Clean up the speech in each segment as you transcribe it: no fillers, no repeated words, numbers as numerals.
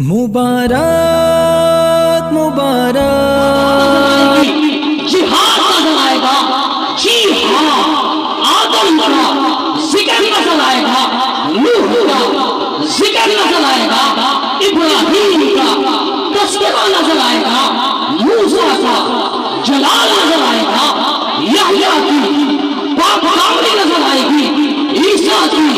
مبارک مبارک جہاد نظر آئے گا، جی ہاں آدم کا ذکر نظر آئے گا، نوح کا ذکر نظر آئے گا، ابراہیم کا تذکرہ نظر آئے گا، موسیٰ کا جلال نظر آئے گا، یحییٰ کی پاک دامنی نظر آئے گی، عیسیٰ کی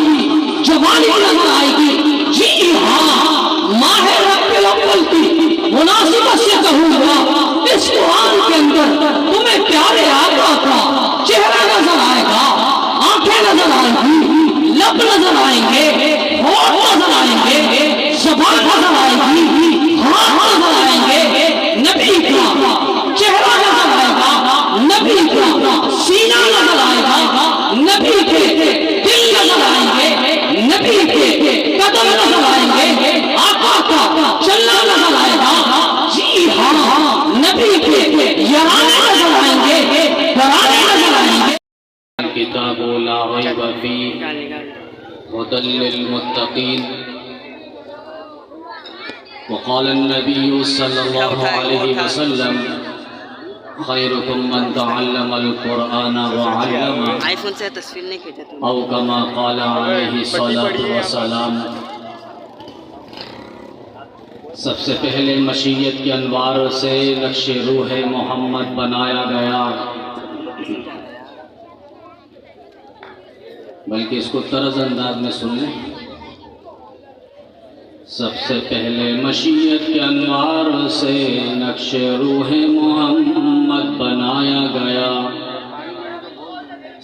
جوانی نظر آئے گی۔ جی ہاں ماہ ربیع الاول کی مناسبت سے کہوں گا، اس قرآن کے اندر تمہیں پیارے آقا کا چہرہ نظر آئے گا، آنکھیں نظر آئیں گی، لب نظر آئیں گے، ہونٹ نظر آئیں گے، زبان نظر آئے گی، ہاتھ نظر آئیں گے، نبی کا چہرہ نظر آئے گا، نبی کا سینہ نظر آئے گا، نبی کے دل نظر آئیں گے، نبی کے قدم نظر آئیں گے، آقا کا چلنا نظر آئے گا۔ جی ہاں نبی کے یرانے نظر آئیں گے، ترانے نظر آئیں گے۔ کتاب لا ریب فیہ ھدی للمتقین وقال النبی صلی اللہ علیہ وسلم خیرکم من تعلم القرآن وعلمہ آئی فون سے تصویر نہیں کھینچا تم او کما قال علیہ الصلاۃ والسلام۔ سب سے پہلے مشیت کے انوار سے نقش روح محمد بنایا گیا، بلکہ اس کو طرز انداز میں سن لیں۔ سب سے پہلے مشیت کے انوار سے نقش روح محمد بنایا گیا،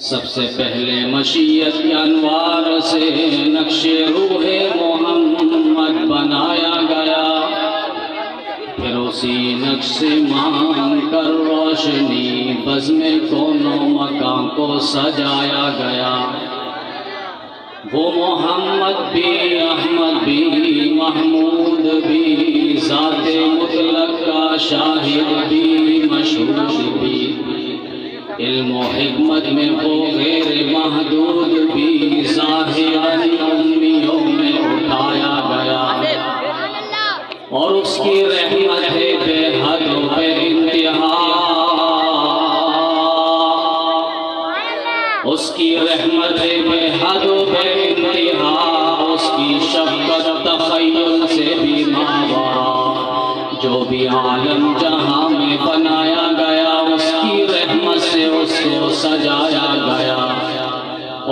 سب سے پہلے مشیت کے انوار سے نقش روح محمد بنایا گیا، پھر اسی نقش سے مانگ کر روشنی بزم کونوں مکان کو سجایا گیا۔ وہ محمد بھی، احمد بھی، محمود بھی، ذات مطلق کا شاہد بھی، مشہود بھی، علم و حکمت میں وہ غیر محدود بھی، ظاہراً امیوں میں اٹھایا گیا، اور اس کی رحمت ہے بے حد و بے انتہا، اس کی رحمت ہے بے حد و بے انتہا، اس کی شفقت تخیل سے بھی ماورا، جو بھی عالم جہاں میں بنایا گیا اس کی رحمت سے اس کو سجایا گیا۔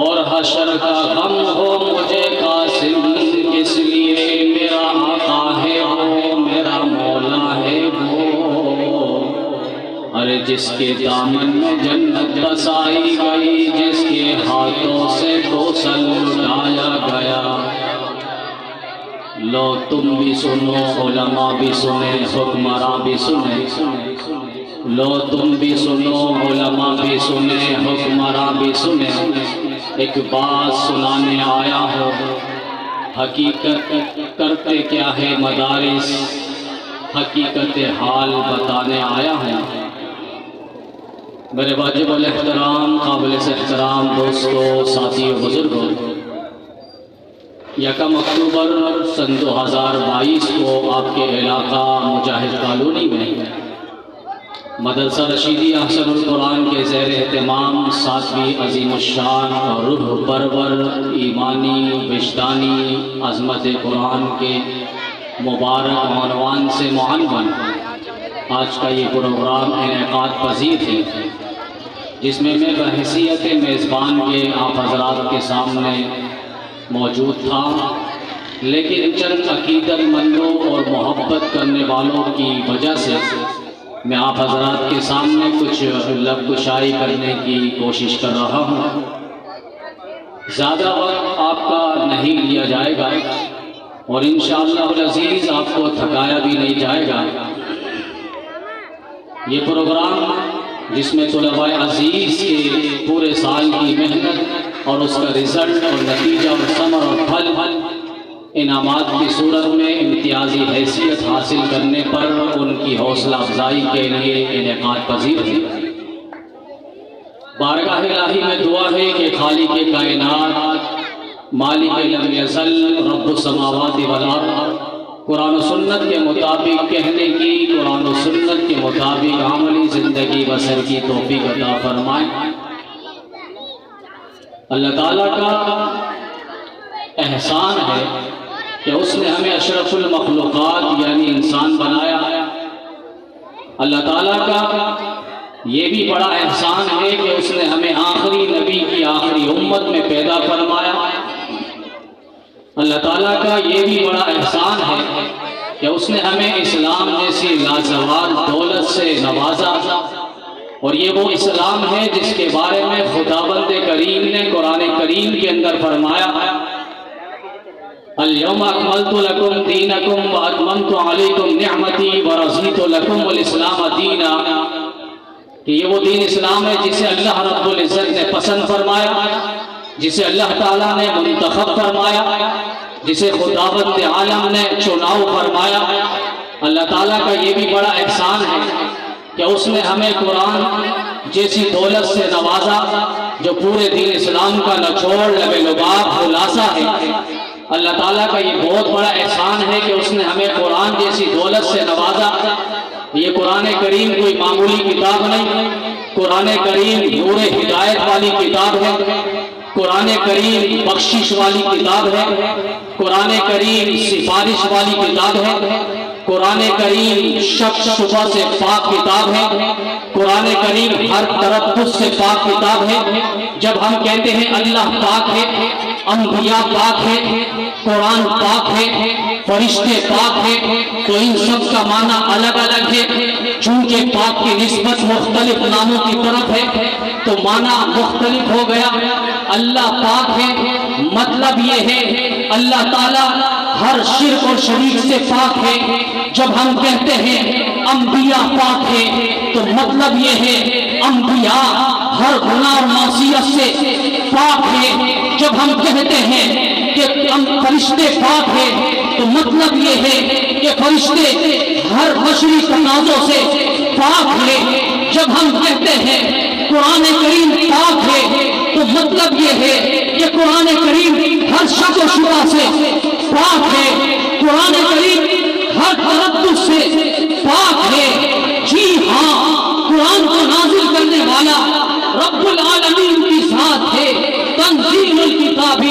اور حشر کا غم ہو مجھے قاسم، اس لیے میرا آقا ہے وہ، میرا مولا ہے وہ، ارے جس کے دامن میں جنت بسائی گئی، جس کے ہاتھوں سے کوثر لٹایا گیا۔ لو تم بھی سنو، علماء بھی سنیں، حکمراں بھی سنیں، لو تم بھی سنو، علماء بھی سنیں، حکمراں بھی سنیں، ایک بات سنانے آیا ہو، حقیقت کرتے کیا ہے مدارس، حقیقت حال بتانے آیا ہے۔ میرے واجب الاحترام، قابل احترام دوستو، ساتھی بزرگوں، یکم اکتوبر سن 2022 کو آپ کے علاقہ مجاہد کالونی میں مدرسہ رشیدی احسن القرآن کے زیر اہتمام 7ویں عظیم الشان اور روح پرور ایمانی وجدانی عظمت قرآن کے مبارک عنوان سے معنون آج کا یہ پروگرام انعقاد پذیر ہے، جس میں میں بحیثیت میزبان کے آپ حضرات کے سامنے موجود تھا، لیکن چند عقیدت مندوں اور محبت کرنے والوں کی وجہ سے میں آپ حضرات کے سامنے کچھ لب گشائی کرنے کی کوشش کر رہا ہوں۔ زیادہ وقت آپ کا نہیں لیا جائے گا اور انشاءاللہ العزیز آپ کو تھکایا بھی نہیں جائے گا۔ یہ پروگرام جس میں طلباء عزیز کے پورے سال کی محنت اور اس کا رزلٹ اور نتیجہ اور ثمر اور پھل انعامات کی صورت میں امتیازی حیثیت حاصل کرنے پر ان کی حوصلہ افزائی کے لیے انعقاد پذیر ہے۔ بارگاہ الہی میں دعا ہے کہ خالق کائنات، مالک لم یزل، رب السماوات والارض، قرآن و سنت کے مطابق کہنے کی، قرآن و سنت کے مطابق عملی زندگی بسر کی توفیق عطا فرمائے۔ اللہ تعالیٰ کا احسان ہے کہ اس نے ہمیں اشرف المخلوقات یعنی انسان بنایا۔ اللہ تعالیٰ کا یہ بھی بڑا احسان ہے کہ اس نے ہمیں آخری نبی کی آخری امت میں پیدا فرمایا۔ اللہ تعالیٰ کا یہ بھی بڑا احسان ہے کہ اس نے ہمیں اسلام جیسی لازوال دولت سے نوازا، اور یہ وہ اسلام ہے جس کے بارے میں خداوند کریم نے قرآن کریم کے اندر فرمایا اليوم اکملت لکم دینکم واتممت علیکم نعمتی ورضیت لکم الاسلام دینا، کہ یہ وہ دین اسلام ہے جسے اللہ رب العزت نے پسند فرمایا، جسے اللہ تعالیٰ نے منتخب فرمایا، جسے خداوند عالم نے چناؤ فرمایا۔ اللہ تعالیٰ کا یہ بھی بڑا احسان ہے کہ اس نے ہمیں قرآن جیسی دولت سے نوازا جو پورے دین اسلام کا نچوڑ لب لباب خلاصہ ہے۔ اللہ تعالیٰ کا یہ بہت بڑا احسان ہے کہ اس نے ہمیں قرآن جیسی دولت سے نوازا۔ یہ قرآن کریم کوئی معمولی کتاب نہیں، قرآن کریم نور ہدایت والی کتاب ہے، قرآن کریم بخشش والی کتاب ہے، قرآن کریم سفارش والی کتاب ہے، قرآن کریم شک شبہ سے پاک کتاب ہے، قرآن کریم ہر تردد سے پاک کتاب ہے۔ جب ہم کہتے ہیں اللہ پاک ہے، انبیاء پاک ہے، قرآن پاک ہے، فرشتے پاک ہے، تو ان سب کا معنی الگ الگ ہے۔ چونکہ پاک کی نسبت مختلف ناموں کی طرف ہے تو معنی مختلف ہو گیا۔ اللہ پاک ہے مطلب یہ ہے اللہ تعالیٰ ہر شرک اور شریک سے پاک ہے۔ جب ہم کہتے ہیں انبیاء پاک ہے تو مطلب یہ ہے انبیاء ہر گناہ اور معصیت سے پاک ہے۔ جب ہم کہتے ہیں کہ فرشتے پاک ہے تو مطلب یہ ہے کہ فرشتے ہر بشری تنازع سے پاک ہے۔ جب ہم کہتے ہیں قرآن کریم پاک ہے تو مطلب یہ ہے کہ قرآن کریم ہر شک و شبہ سے پاک ہے، قرآن کریم ہر تردد سے پاک ہے۔ جی ہاں، قرآن کو نازل کرنے والا رب العالمین کی ذات ہے۔ تنزیل الکتاب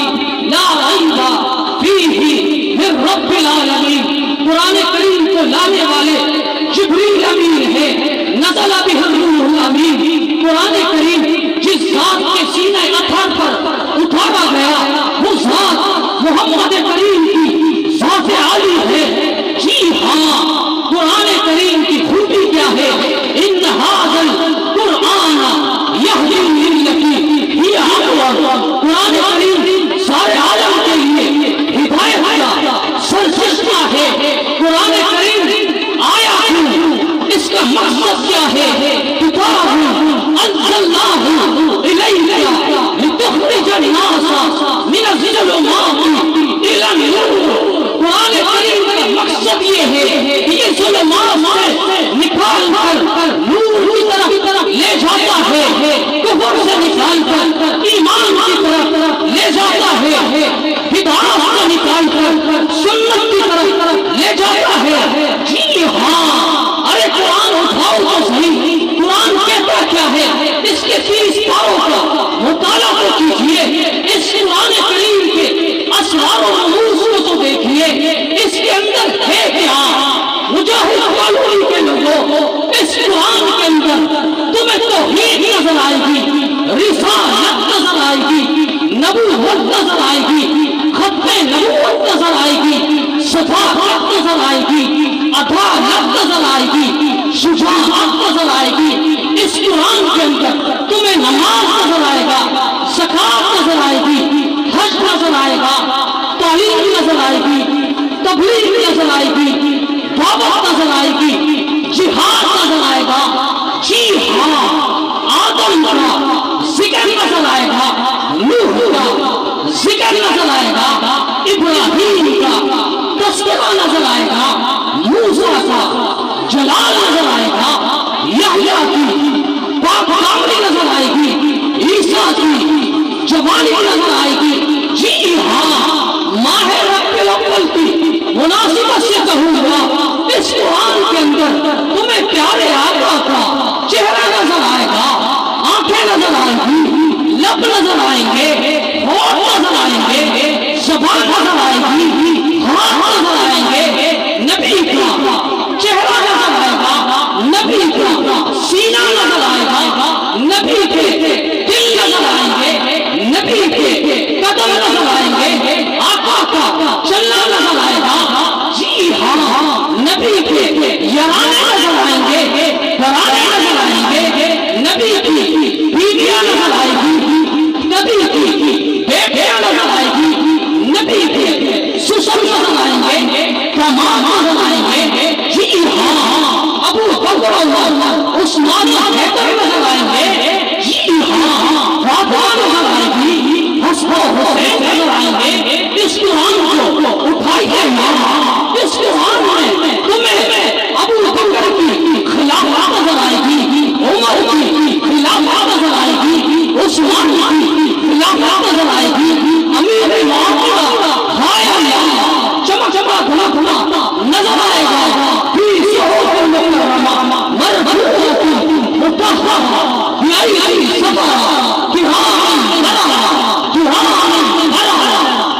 لا ریب فیہ من رب العالمین، قرآن کریم کو لانے والے جبریل امین ہے، نزل بہ الروح الامین۔ قرآن کریم جس ذات کے سینہ اطہر پر اٹھایا گیا وہ ذات محمد کریم کی ذات عالی ہے۔ جی ہاں، قرآن کریم کی خوبی کیا ہے؟ ان ھذا القرآن یہدی للتی ہی اقوم۔ قرآن کریم سارے عالم کے لیے ہدایت کا سرچشمہ ہے۔ قرآن کریم آیا کیوں؟ اس کا مقصد کیا ہے؟ کتاب انزلناہ الیک لتخرج الناس من الظلمات الی النور۔ قرآن کریم کا مقصد یہ ہے کہ یہ ظلمات سے نکال کر نور کی طرف لے جاتا ہے، کفر سے نکال کر ایمان کی طرف لے جاتا ہے، بدعات سے نکال کر سنت کی طرف لے جاتا ہے۔ جی ہاں، ارے قرآن اٹھاؤ تو صحیح، قرآن کہتا کیا ہے؟ اس کے 30 پاروں کا مطالعہ تو کیجئے، اس قرآن کریم کے اسرار و رموز کو تو دیکھیے، اس کے اندر ہے کیا؟ مجاہد کالونی کے لوگوں، اس قرآن کے اندر تمہیں توحید نظر آئے گی، رسالت نظر آئے گی، نبوت نظر آئے گی، ختم نبوت نظر آئے گی، صفات نظر آئے گی، عدالت نظر آئے گی، شجاعت نظر آئے گی۔ اس قرآن کے اندر تمہیں نماز نظر آئے گا، زکوٰۃ نظر آئے گی، حج نظر آئے گا، تعلیم نظر آئے گی، تبلیغ نظر آئے گی، دعوت نظر آئے گی، جہاد نظر آئے گا۔ جی ہاں، آدم کا ذکر نظر آئے گا، نوح کا ذکر نظر آئے گا، ابراہیم کا تذکرہ نظر آئے گا، موسیٰ کا جلال نظر آئے گا، یحییٰ کی پاک دامنی نظر آئے گی، عیسیٰ کی جوانی نظر آئے گی۔ جی ہاں، ماہ ربیع الاول کی مناسبت سے لب نظر آئیں گے، ہوٹ نظر آئیں گے، زبان نظر آئے گی، ہاتھ نظر آئیں گے، نبی کا چہرہ نظر آئے گا، نبی کا سینہ نظر آئے گا، نبی کے دل نظر آئیں گے، نبی کے قدم نظر آئیں گے، آقا کا چلنا نظر آئے گا، جی ہاں نبی کے یارانے نظر آئیں گے، گھرانے نظر آئیں گے، نبی کی بیویاں نظر آئے گی، نبی کی بیٹیاں نظر آئے گی، نبی کے سسر نظر آئیں گے، تمام نظر آئیں گے، جی ہاں ابو بکر عثمان حیدر نظر آئیں گے، جی ہاں فاطمہ نظر آئے گی، حسن و حسین نظر آئیں گے۔ اس قرآن کو اٹھائیے یہاں، اس قرآن میں تمہیں ابو بکر کی خلافت نظر آئے گی، عمر کی خلافت نظر آئے گی، عثمان کی خلافت نظر آئے گی، امیر معاویہ ہائے اللہ چمک چمک دھما دھما نظر آئے گا، فی صحف مکرمہ مرفوعۃ مطہرہ بیأیدی سفرہ کرام بررہ کرام بررہ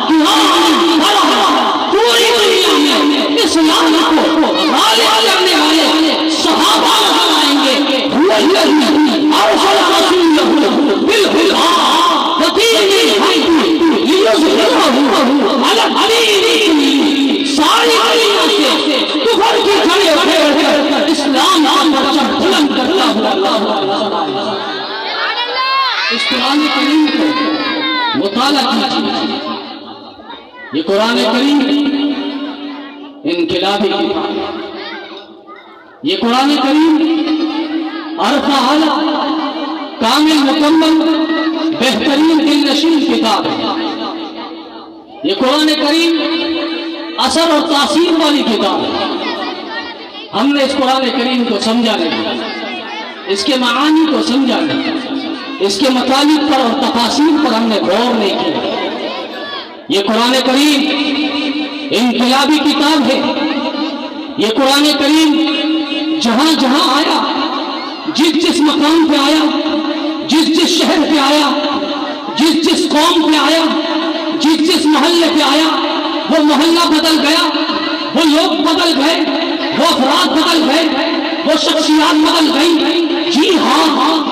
کرام بررہ۔ پوری دنیا میں اسلام کو غالب کرنے والے صحابہ نظر آئیں گے، هو الذی ارسل رسولہ بالہدی ودین الحق لیظہرہ علی الدین ساری دنیا سے کفر کی جڑیں پھیر کر اسلام کا پرچم بلند کرتا ہوا۔ اس قرآن کریم کو مطالعہ کیجیے، یہ قرآن کریم انقلابی کتاب، یہ قرآن کریم عرفہ اعلیٰ کامل مکمل بہترین دل نشین کتاب ہے، یہ قرآن کریم اثر اور تاثیر والی کتاب ہے۔ ہم نے اس قرآن کریم کو سمجھا نہیں، اس کے معانی کو سمجھا نہیں، اس کے مطالب پر اور تفاسیر پر ہم نے غور نہیں کیا۔ یہ قرآن کریم انقلابی کتاب ہے، یہ قرآن کریم جہاں جہاں آیا، جس جس مقام پہ آیا، جس جس شہر پہ آیا، جس جس قوم پہ آیا، جس جس محلے پہ آیا، وہ محلہ بدل گیا، وہ لوگ بدل گئے، وہ افراد بدل گئے، وہ شخصیات بدل گئی، جی ہاں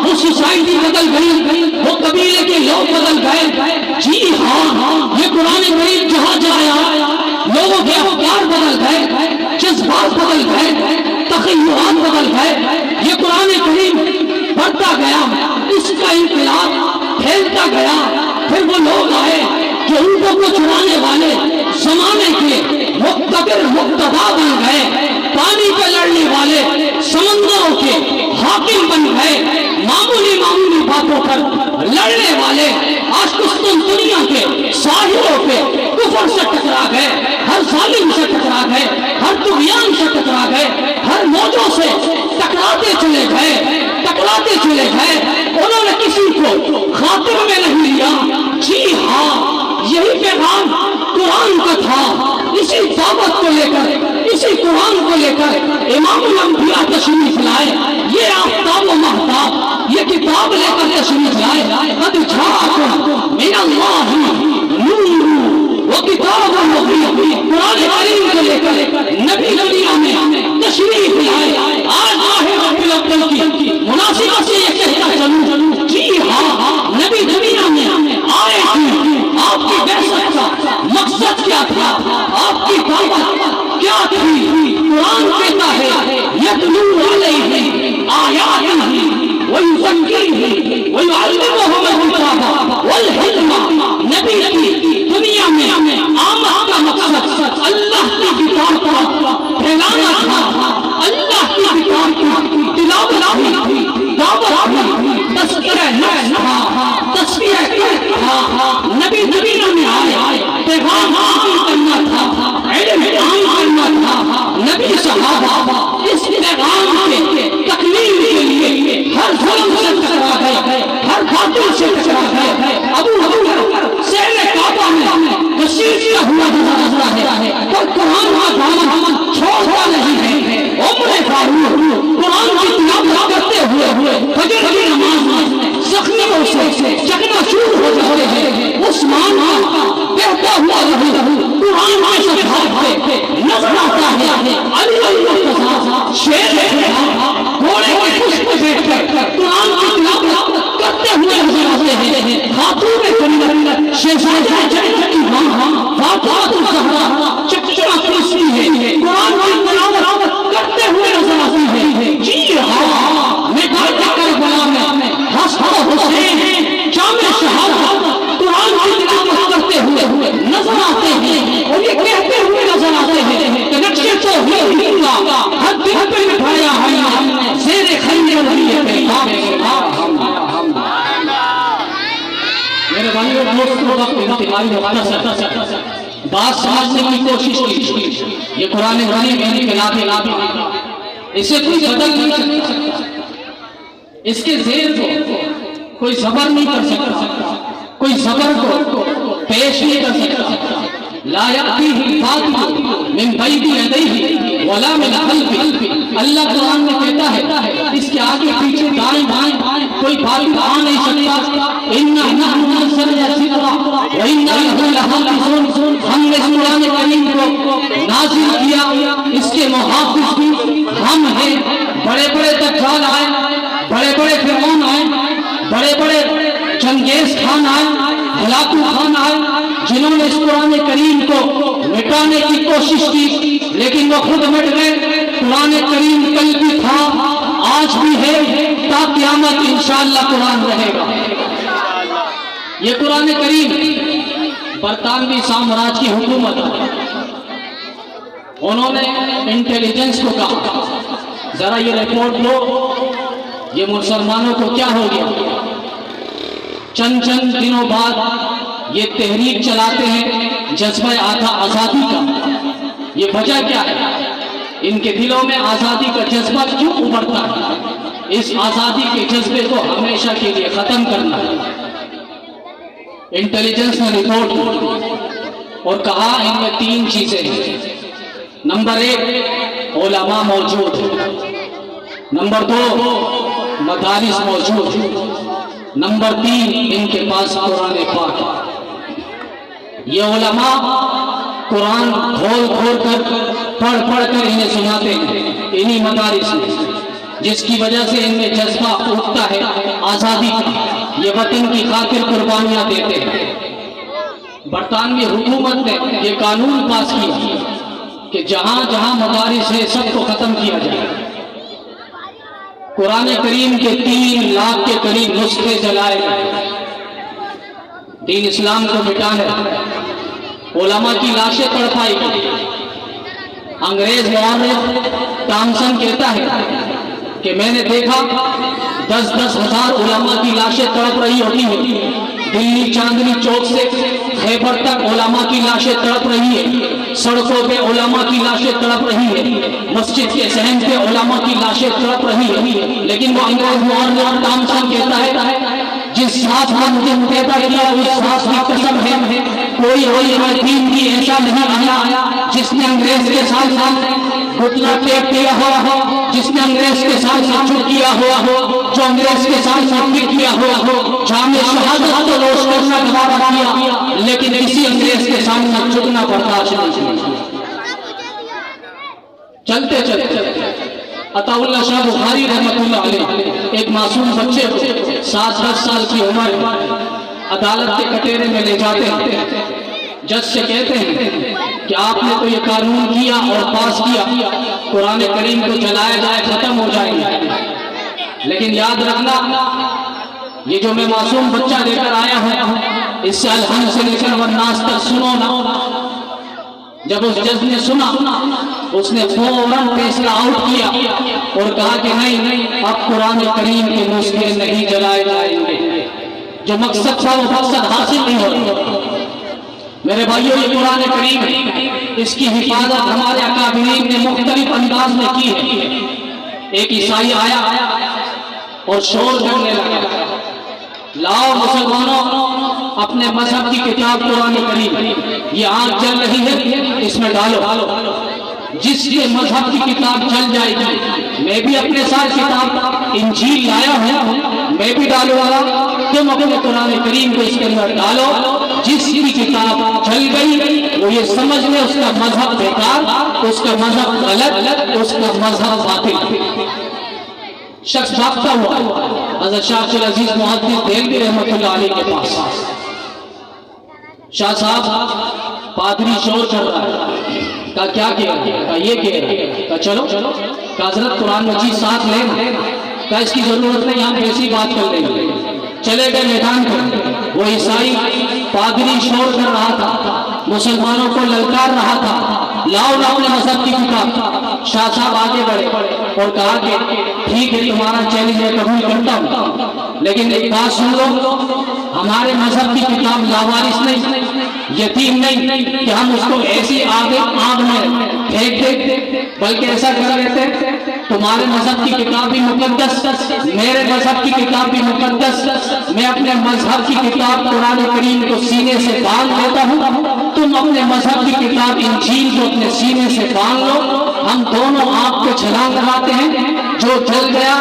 وہ سوسائٹی بدل گئی، وہ قبیلے کے لوگ بدل گئے، جی ہاں یہ قرآن کریم جہاں جایا لوگوں کے افکار بدل گئے، جذبات بدل گئے، تخیلات بدل گئے۔ یہ قرآن کریم بڑھتا گیا، اس کا انقلاب پھیلتا گیا، پھر وہ لوگ آئے جو اونٹوں کو چرانے والے زمانے کے مقتدر مقتدا بن گئے، پانی پہ لڑنے والے سمندروں کے حاکم بن گئے، معمولی معمولی باتوں پر لڑنے والے آج قسطنطنیہ کے ساحلوں پہ کفر سے ٹکرا گئے، ہر ظالم سے ٹکرا گئے، ہر طغیان سے ٹکرا گئے، ہر موجوں سے ٹکراتے چلے گئے، ٹکراتے چلے گئے، انہوں نے کسی کو خاطر میں نہیں لیا۔ جی ہاں یہی پیغام قرآن کا تھا، اسی دعوت کو لے کر، اسی قرآن کو لے کر امام الانبیاء تشریف لائے، یہ آفتاب و مہتاب یہ کتاب لے کر تشریف لائے۔ قد جاءکم من اللہ نور و کتاب مبین، قرآن کریم کو لے کر نبی دنیا میں تشریف لائے۔ آج ماہ ربیع الاول کی مناسبت سے یہ کہتا چلوں، جی ہاں نبی دنیا میں آئے تھے، آپ کی بعثت کا مقصد کیا تھا، آپ کی دعوت کیا تھی؟ قرآن کہتا ہے یتلو علیہم آیاتہ ویزکیہم ویعلمہم الکتاب والحکمہ۔ نبی کی دنیا میں آمد کا مقصد اللہ کی کتاب کو پھیلانا تھا، اللہ کی کتاب کی تلاوت تھی، دعوت تھی، تذکرہ نفس تھا، تصفیہ قلب تھا۔ نبی دنیا میں آئے، پیغام حاصل کرنا تھا، علم عام کرنا تھا۔ نبی صحابہ اس پیغام کے تکمیل کے لیے ہر ظلم سے ٹکرا گئے، ہر باطل سے ٹکرا گئے۔ ابو بکر سہل کعبہ میں تشریف کیا ہوا نظر ہے، پر قرآن کا دامن چھوڑتا نہیں ہے۔ عمر فاروق قرآن کی تلاوت کرتے ہوئے فجر کی نماز میں زخمیوں سے چکنا چور کہتا ہوا قرآن کے صفحات پہ نظر آتا ہے علی المرتضیٰ شیر گھوڑے کے پشت پہ بیٹھ کر قرآن کی تلاوت کرتے ہوئے نظر آتے ہیں. خاتون جنت شہزادہ جنت کی ماں فاطمہ الزہرا چچا پوچھتی ہے قرآن کی تلاوت کرتے ہوئے نظر آتی ہے. جی ہاں میدان کربلا میں حسن حسین جامع شہادت قرآن کی تلاوت کرتے ہوئے نظر آتے ہیں اور یہ کہتے ہوئے نظر آتے ہیں کہ نقشے توحید کا ہر دل پہ بٹھایا ہے ہم نے زیر خنجر نبی پیغام. میرے بھائیو دوستوں وقت انتہائی مختصر بات سمجھنے کی کوشش کی. یہ قرآن کریم یعنی کلام اسے کوئی بدل نہیں سکتا, اس کے زیر کو کوئی صبر نہیں کر سکتا, کوئی صبر کو پیش نہیں کر سکتا. لا یأتیہ الباطل من بین یدیہ ولا من خلفہ. اللہ قرآن میں کہتا ہے اس کے آگے پیچھے دائیں بائیں کوئی باطل آ نہیں سکتا. اِنَّا نَحْنُ نَزَّلْنَا الذِّکْرَ وَإِنَّا لَهُ لَحَافِظُونَ. ہم نے قرآن کریم کو نازل کیا, اس کے محافظ بھی ہم ہیں. بڑے بڑے دجال آئے, بڑے بڑے فرعون آئے, بڑے بڑے چنگیز خان آئے, ہلاکو خان آئے, جنہوں نے اس قرآن کریم کو مٹانے کی کوشش کی لیکن وہ خود مٹ گئے. قرآن کریم کل بھی تھا, آج بھی ہے, تا قیامت انشاءاللہ قرآن رہے گا. یہ قرآن کریم برطانوی سامراج کی حکومت ہے. انہوں نے انٹیلیجنس کو کہا ذرا یہ رپورٹ لو یہ مسلمانوں کو کیا ہو گیا. چند دنوں بعد یہ تحریک چلاتے ہیں جذبہ آزادی کا. یہ وجہ کیا ہے؟ ان کے دلوں میں آزادی کا جذبہ کیوں ابھرتا ہے؟ اس آزادی کے جذبے کو ہمیشہ کے لیے ختم کرنا ہے. انٹیلیجنس نے رپورٹ کی اور کہا ان میں 3 چیزیں ہیں. نمبر 1 علماء موجود ہیں, نمبر 2 مدارس موجود ہیں, نمبر 3 ان کے پاس قرآن پاک ہے. یہ علماء قرآن کھول کر پڑھ کر انہیں سناتے ہیں انہی مدارس میں, جس کی وجہ سے ان میں جذبہ اٹھتا ہے آزادی کا. یہ وطن کی خاطر قربانیاں دیتے ہیں. برطانوی حکومت نے یہ قانون پاس کیا کہ جہاں جہاں مدارس ہے سب کو ختم کیا جائے. قرآن کریم کے 3 لاکھ کے قریب نسخے جلائے گئے. دین اسلام کو مٹانے علماء کی لاشیں تڑپائی گئی. انگریز مورخ ٹامسن کہتا ہے کہ میں نے دیکھا 10,000 علماء کی لاشیں تڑپ رہی ہوتی ہیں. دلی چاندنی چوک سے خیبر تک علماء کی لاشیں تڑپ رہی ہیں. سڑکوں پہ علماء کی لاشیں تڑپ رہی ہیں. مسجد کے صحن پہ علماء کی لاشیں تڑپ رہی ہیں. لیکن وہ انگریز مورخ ٹامسن کہتا ہے جس ساتھ نے مجھے پیدا کیا اس ساتھ کی قسم ہے کوئی دین بھی ایسا نہیں آیا جس نے انگریز کے ساتھ گھٹنا ٹیک کیا ہوا ہو, جس نے انگریز کے ساتھ جھک کیا ہوا ہو, جو انگریز کے ساتھ ثابت کیا ہوا ہو. جامع شہادت تو روش کرنا گوارا کیا لیکن کسی انگریز کے سامنے جھکنا برداشت نہیں کیا. چلتے عطا اللہ شاہ بخاری رحمت اللہ علیہ ایک معصوم بچے کو 7-10 سال کی عمر عدالت کے کٹہرے میں لے جاتے ہیں. جج سے کہتے ہیں کہ آپ نے تو یہ قانون کیا اور پاس کیا قرآن کریم کو جلایا جائے ختم ہو جائے گا, لیکن یاد رکھنا یہ جو میں معصوم بچہ لے کر آیا ہوں اس سے الحمد سے لے کر والناس تک سنو نا. جب اس جج نے سنا اس نے فوراً فیصلہ آؤٹ کیا اور کہا کہ نہیں اب قرآن کریم کے نسخے نہیں جلائے جائیں گے. جو مقصد تھا وہ مقصد حاصل نہیں ہو. میرے بھائیوں یہ قرآن کریم ہے, اس کی حفاظت ہمارے اکابرین نے مختلف انداز میں کی ہے. ایک عیسائی آیا اور شور کرنے لگا لاؤ مسلمانوں اپنے مذہب کی کتاب قرآن کریم, یہ آگ جل رہی ہے اس میں ڈالو. جس کے مذہب کی کتاب جل جائے گی میں بھی اپنے ساتھ کتاب انجیل لایا ہوں، میں بھی ڈالوں گا، تم اپنے قرآن کریم کو اس کے اندر ڈالو۔ جس کی کتاب چل گئی وہ یہ سمجھ لے اس کا مذہب بیکار، اس کا مذہب غلط، اس کا مذہب باطل۔ شخص بھاگتا ہوا حضرت شاہ عبد العزیز محدث دہلوی رحمۃ اللہ علیہ کے پاس، شاہ صاحب پادری شور کر رہا ہے، کہا کیا کہہ رہا ہے؟ کہا یہ کہہ رہا ہے۔ کہا چلو، کہا حضرت قرآن مجید ساتھ لیں، کہا اس کی ضرورت نہیں، ہم ایسی بات کر لیں گے۔ چلے گئے میدان پر، وہ عیسائی پادری شور کر رہا تھا، مسلمانوں کو للکار رہا تھا، لاؤ لاؤ نے مذہب کی کتاب۔ شاہ صاحب آگے بڑھے اور کہا کہ ٹھیک ہے تمہارا چیلنج میں قبول کرتا ہوں، لیکن ایک بات سن لو، ہمارے مذہب کی کتاب لاوارث نہیں، یتیم نہیں کہ ہم اس کو ایسی آگ میں پھینک دیں، بلکہ ایسا کر لیتے تمہارے مذہب کی کتاب بھی مقدس، میرے مذہب کی کتاب بھی مقدس، میں اپنے مذہب کی کتاب قرآن کریم کو سینے سے باندھ لیتا ہوں، تم اپنے مذہب کی کتاب انجیل کو اپنے سینے سے باندھ لو، ہم دونوں آپ کو چھلانگ لگاتے ہیں، جو جل گیا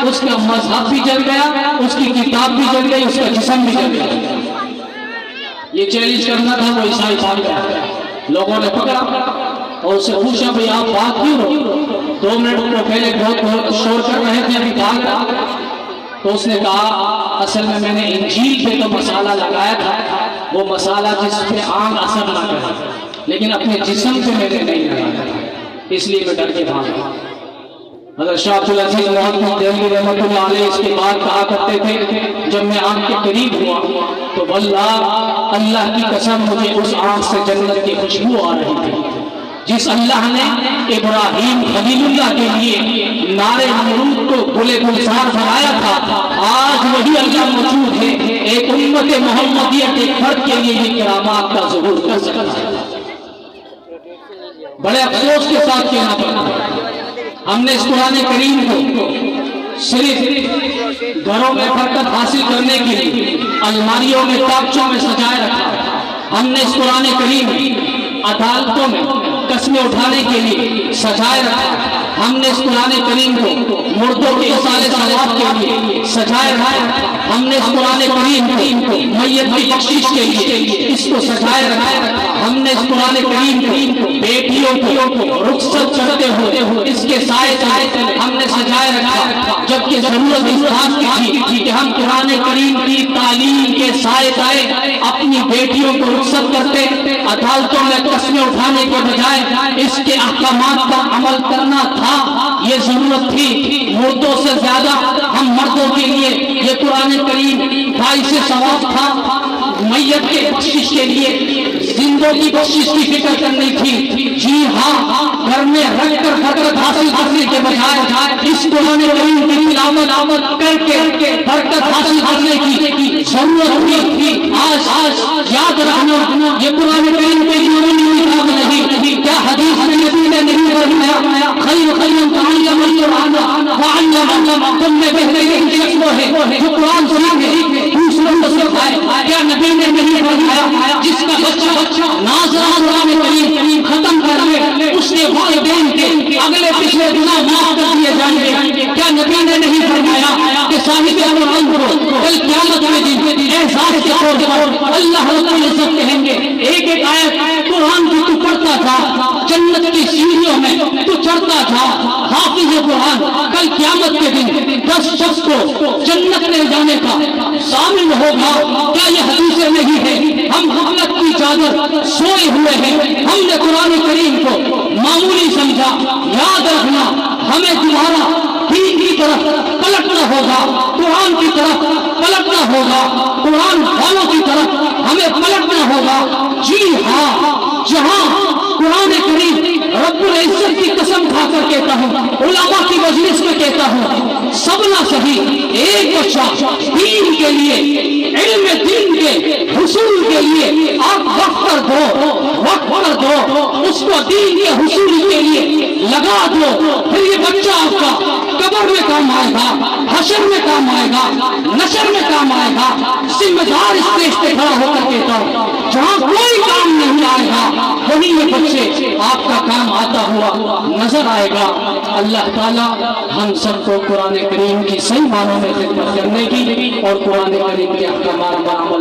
اس کا مذہب بھی جل گیا، اس کی کتاب بھی جل گئی، اس کا جسم بھی جل گیا۔ یہ چیلنج کرنا تھا، وہ عیسائی بھاگ گیا، لوگوں نے پکڑا اور اس سے پوچھا بھئی آپ بات کیوں ہو؟ 2 منٹ کو پہلے بہت شور کر رہے تھے، ابھی بھاگ رہا۔ تو اس نے کہا اصل میں نے انجیل پہ تو مسالہ لگایا تھا، وہ مسالہ جس پہ عام اثر نہ کرے، لیکن اپنے جسم پہ میں نے نہیں لگایا تھا، اس لیے میں ڈر کے بھاگا۔ حضرت شاہ عبد العزیز محدث دہلوی رحمۃ اللہ علیہ اس کے بعد کہا کرتے تھے، جب میں آنکھ کے قریب ہوا تو واللہ اللہ کی قسم مجھے اس آنکھ سے جنت کی خوشبو آ رہی تھی۔ جس اللہ نے ابراہیم خلیل اللہ کے لیے نار نمرود کو گلے گلزار بنایا تھا، آج وہی اللہ موجود ہے ایک امت محمدیہ کے فرد کے لیے یہ کرامات کا ظہور کر سکتا ہے۔ بڑے افسوس کے ساتھ کہنا پڑتا ہے، ہم نے اس قرآن کریم کو صرف گھروں میں برکت حاصل کرنے کے لیے الماریوں میں تاکچوں میں سجائے رکھا، ہم نے اس قرآن کریم عدالتوں میں قسمیں اٹھانے کے لیے سجائے رکھا، ہم نے اس قرآن کریم کو مردوں کے اصالِ ثواب کے لیے سجائے رکھا، ہم نے اس قرآن کریم کو میت کی بخشش کے لیے اس کو سجائے رکھا، ہم نے اس قرآن کریم کو بیٹیوں کو رخصت کرتے ہوئے اس کے سائے ہم نے سجائے رکھا، جبکہ ضرورت اس بات کی تھی کہ ہم قرآن کریم کی تعلیم کے سائے اپنی بیٹیوں کو رخصت کرتے، عدالتوں میں قسمیں اٹھانے کے بجائے اس کے احکامات پر عمل کرنا تھا، یہ ضرورت تھی۔ مردوں سے زیادہ ہم مردوں کے لیے یہ قرآن کریم باعث ثواب تھا، میت کے بخشش کے لیے زندوں کی بخشش کی فکر کرنی تھی۔ جی ہاں، گھر میں رکھ کر برکت حاصل کرنے کے بجائے اس قرآن کریم کی تلاوت کر کے برکت حاصل کرنے کی ضرورت تھی۔ آج یاد رکھنا، یہ قرآن کریم کے کتاب نہیں، کیا حدیث میں نبی نے نہیں فرمایا خیر تعلم القرآن وعلم، تم میں بہترین شخص وہ ہے جو قرآن سیکھے دوسروں کو سکھائے۔ کیا نبی نے نہیں فرمایا جس کا بچہ ناظرہ قرآن کریم ختم کر لے اس کے والدین کے اگلے پچھلے گناہ معاف کر دیے جائیں گے؟ کیا نبی نے نہیں فرمایا کہ صاحب قرآن کو کل قیامت میں دن احساس کے طور پر اللہ رب العزت کہیں گے ایک ایک آیت قرآن کی تو پڑھتا تھا، جنت کی سیڑھیوں میں تو چڑھتا تھا، حافظ قرآن کل قیامت کے دن 10 شخص کو جنت لے جانے کا ضامن ہوگا۔ کیا یہ حدیثیں نہیں ہے؟ ہم غفلت کی چادر سوئے ہوئے ہیں، ہم نے قرآن کریم کو معمولی سمجھا۔ یاد رکھنا، ہمیں تمہارا دین کی طرف پلٹنا ہوگا، قرآن کی طرف پلٹنا ہوگا، قرآن والوں کی طرف ہمیں پلٹنا ہوگا۔ جی ہاں، جہاں قرآن کریم رب العزت کی قسم کھا کر کہتا ہوں، علماء کی مجلس میں کہتا ہوں، سب نہ صحیح ایک بچہ دین کے لیے، علم دین کے حصول کے لیے آپ وقت کر دو، اس کو دین کے حصول کے لیے لگا دو، پھر یہ بچہ آپ کا قبر میں کام آئے گا، حشر میں کام آئے گا، نشر میں کام آئے گا۔ ذمہ دار اسٹیج پہ کھڑا ہو کر کہتا ہوں، جہاں کوئی کام نہیں آئے گا وہی یہ بچے آپ کا کام آتا ہوا نظر آئے گا۔ اللہ تعالیٰ ہم سب کو قرآن کریم کی صحیح معنوں میں خدمت کرنے کی اور قرآن کریم کے احکامات پر عمل